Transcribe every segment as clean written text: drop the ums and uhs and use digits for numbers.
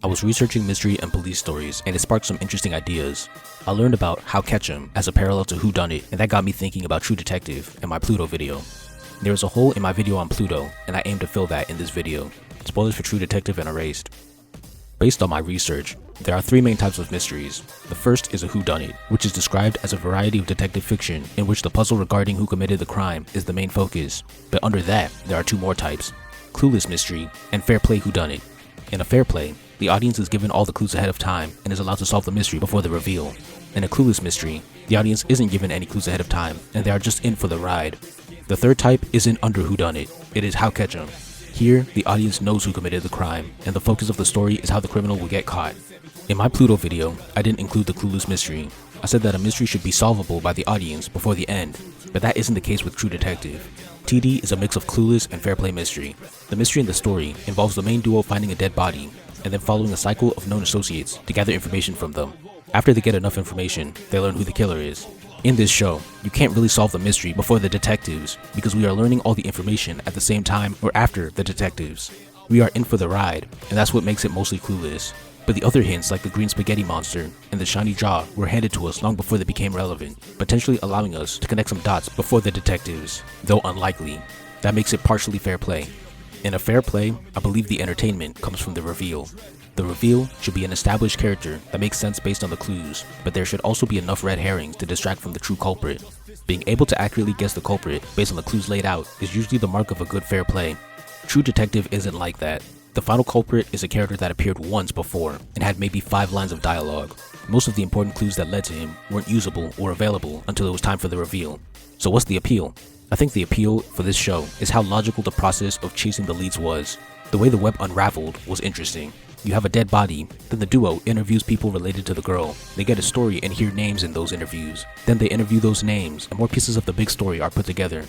I was researching mystery and police stories, and it sparked some interesting ideas. I learned about howcathcem as a parallel to whodunnit, and that got me thinking about True Detective in my Pluto video. There is a hole in my video on Pluto, and I aim to fill that in this video. Spoilers for True Detective and Erased. Based on my research, there are three main types of mysteries. The first is a whodunit, which is described as a variety of detective fiction in which the puzzle regarding who committed the crime is the main focus. But under that, there are two more types: clueless mystery and fair play whodunit. In a fair play, the audience is given all the clues ahead of time and is allowed to solve the mystery before the reveal. In a clueless mystery, the audience isn't given any clues ahead of time and they are just in for the ride. The third type isn't under whodunit, it is howcathcem. Here, the audience knows who committed the crime, and the focus of the story is how the criminal will get caught. In my Pluto video, I didn't include the clueless mystery. I said that a mystery should be solvable by the audience before the end, but that isn't the case with True Detective. TD is a mix of clueless and fair play mystery. The mystery in the story involves the main duo finding a dead body, and then following a cycle of known associates to gather information from them. After they get enough information, they learn who the killer is. In this show, you can't really solve the mystery before the detectives because we are learning all the information at the same time or after the detectives. We are in for the ride, and that's what makes it mostly clueless. But the other hints like the green spaghetti monster and the shiny jaw were handed to us long before they became relevant, potentially allowing us to connect some dots before the detectives, though unlikely. That makes it partially fair play. In a fair play, I believe the entertainment comes from the reveal. The reveal should be an established character that makes sense based on the clues, but there should also be enough red herrings to distract from the true culprit. Being able to accurately guess the culprit based on the clues laid out is usually the mark of a good fair play. True Detective isn't like that. The final culprit is a character that appeared once before and had maybe 5 lines of dialogue. Most of the important clues that led to him weren't usable or available until it was time for the reveal. So what's the appeal? I think the appeal for this show is how logical the process of chasing the leads was. The way the web unraveled was interesting. You have a dead body, then the duo interviews people related to the girl. They get a story and hear names in those interviews. Then they interview those names and more pieces of the big story are put together.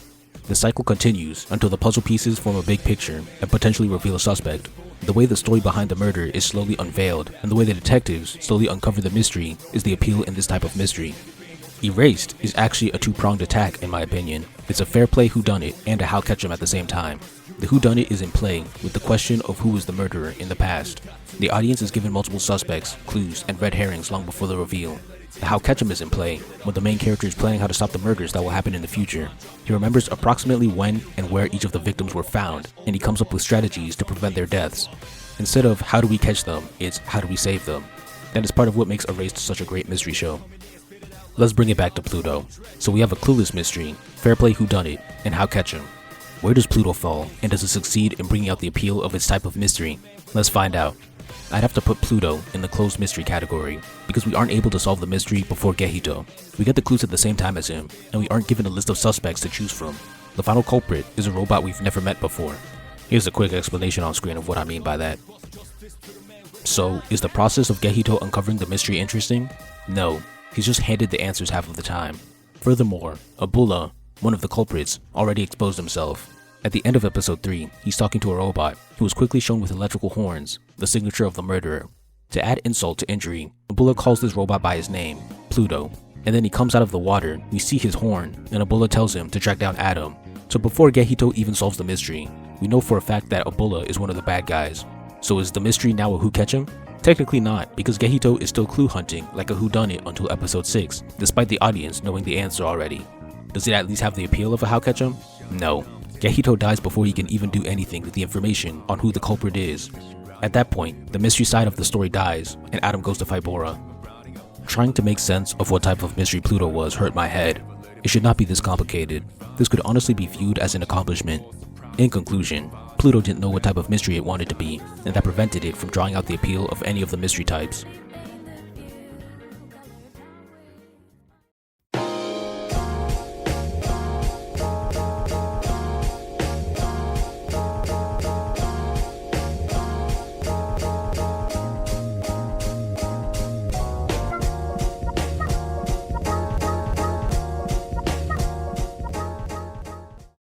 The cycle continues until the puzzle pieces form a big picture and potentially reveal a suspect. The way the story behind the murder is slowly unveiled and the way the detectives slowly uncover the mystery is the appeal in this type of mystery. Erased is actually a two-pronged attack in my opinion. It's a fair play whodunit and a howcathcem at the same time. The whodunit is in play with the question of who was the murderer in the past. The audience is given multiple suspects, clues, and red herrings long before the reveal. The howcathcem is in play when the main character is planning how to stop the murders that will happen in the future. He remembers approximately when and where each of the victims were found, and he comes up with strategies to prevent their deaths. Instead of how do we catch them, it's how do we save them. That is part of what makes Erased such a great mystery show. Let's bring it back to Pluto. So we have a clueless mystery, fair play whodunit, and howcathcem. Where does Pluto fall, and does it succeed in bringing out the appeal of its type of mystery? Let's find out. I'd have to put Pluto in the closed mystery category, because we aren't able to solve the mystery before Gehito. We get the clues at the same time as him, and we aren't given a list of suspects to choose from. The final culprit is a robot we've never met before. Here's a quick explanation on screen of what I mean by that. So, is the process of Gehito uncovering the mystery interesting? No, he's just handed the answers half of the time. Furthermore, Abula, one of the culprits, already exposed himself. At the end of episode 3, he's talking to a robot, who was quickly shown with electrical horns, the signature of the murderer. To add insult to injury, Abula calls this robot by his name, Pluto, and then he comes out of the water, we see his horn, and Abula tells him to track down Adam. So before Gehito even solves the mystery, we know for a fact that Abula is one of the bad guys. So is the mystery now a whocatchem? Technically not, because Gehito is still clue hunting like a whodunit until episode 6, despite the audience knowing the answer already. Does it at least have the appeal of a howcathcem? No. Gehito dies before he can even do anything with the information on who the culprit is. At that point, the mystery side of the story dies, and Adam goes to fight Bora. Trying to make sense of what type of mystery Pluto was hurt my head. It should not be this complicated. This could honestly be viewed as an accomplishment. In conclusion, Pluto didn't know what type of mystery it wanted to be, and that prevented it from drawing out the appeal of any of the mystery types.